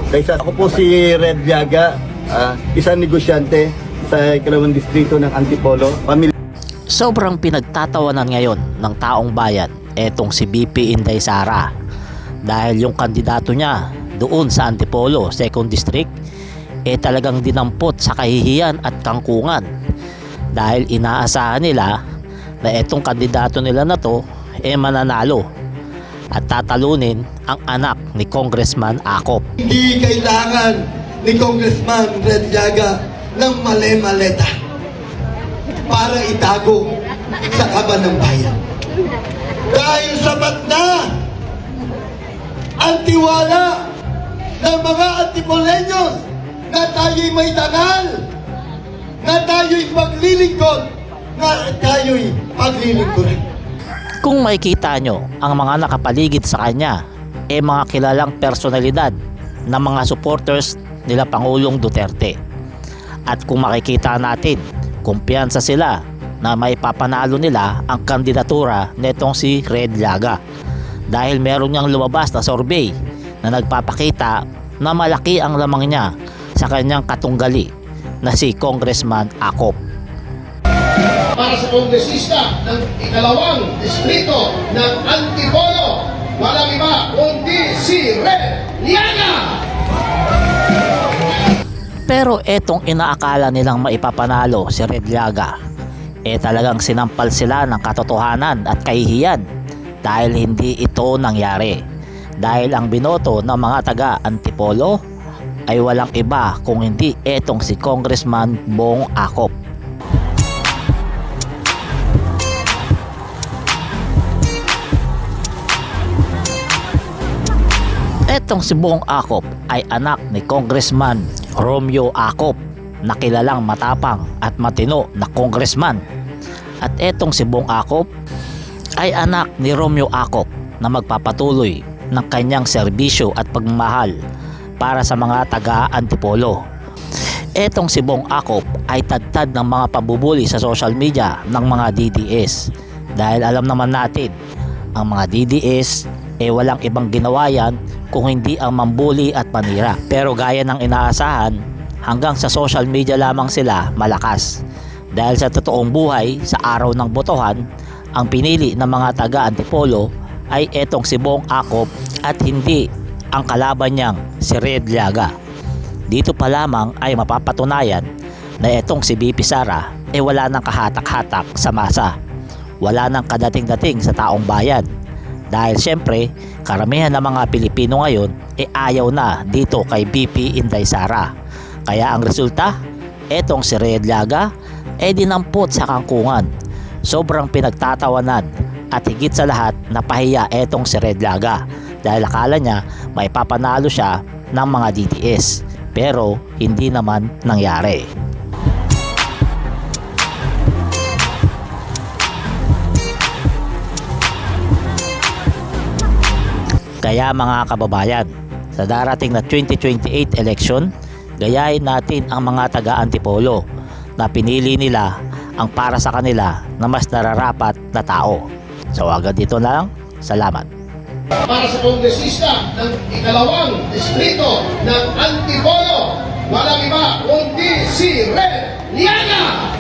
Ako po si Red Viaga, isang negosyante sa ikalawang distrito ng Antipolo. Sobrang pinagtatawanan ngayon ng taong bayan etong si BP Inday Sara dahil yung kandidato niya doon sa Antipolo 2nd District talagang dinampot sa kahihiyan at kangkungan dahil inaasahan nila na etong kandidato nila na to mananalo at tatalunin ang anak ni Congressman Acop. Hindi kailangan ni Congressman Red Viaga ng male-maleta para itago sa kaban ng bayan. Dahil sapat na ang tiwala ng mga Antipoleños na tayo'y may dangal, na tayo'y paglilingkod, na tayo'y paglilingkuran. Kung makikita nyo ang mga nakapaligid sa kanya mga kilalang personalidad ng mga supporters nila Pangulong Duterte. At kung makikita natin, kumpiyansa sila na may papanalo nila ang kandidatura netong si Red Viaga dahil meron niyang lumabas na survey na nagpapakita na malaki ang lamang niya sa kanyang katunggali na si Congressman Acop. Para sa kongresista ng ikalawang distrito ng Antipolo, walang iba kundi si Red Viaga! Pero etong inaakala nilang maipapanalo si Red Viaga talagang sinampal sila ng katotohanan at kahihiyan dahil hindi ito nangyari. Dahil ang binoto ng mga taga Antipolo ay walang iba kung hindi etong si Congressman Bong Acop. Etong si Bong Acop ay anak ni Congressman Romeo Acop na kilalang matapang at matino na congressman. At etong si Bong Acop ay anak ni Romeo Acop na magpapatuloy ng kanyang serbisyo at pagmamahal para sa mga taga Antipolo. Etong si Bong Acop ay tadtad ng mga pambubuli sa social media ng mga DDS dahil alam naman natin ang mga DDS walang ibang ginawa yan kung hindi ang mambuli at panira. Pero gaya ng inaasahan, hanggang sa social media lamang sila malakas. Dahil sa totoong buhay, sa araw ng botohan, ang pinili ng mga taga Antipolo ay etong si Bong Acop at hindi ang kalaban niyang si Red Viaga. Dito pa lamang ay mapapatunayan na etong si BP Sara wala nang kahatak-hatak sa masa. Wala nang kadating-dating sa taong bayan. Dahil syempre, karamihan ng mga Pilipino ngayon ayaw na dito kay BP Inday Sara. Kaya ang resulta, etong si Red Viaga dinampot sa kangkungan. Sobrang pinagtatawanan at higit sa lahat napahiya etong si Red Viaga dahil akala niya may papanalo siya ng mga DDS. Pero hindi naman nangyari. Kaya mga kababayan, sa darating na 2028 election, gayahin natin ang mga taga Antipolo na pinili nila ang para sa kanila na mas nararapat na tao. So agad dito na lang, salamat. Para sa kongresista ng ikalawang distrito ng Antipolo, walang iba kundi si Red Viaga!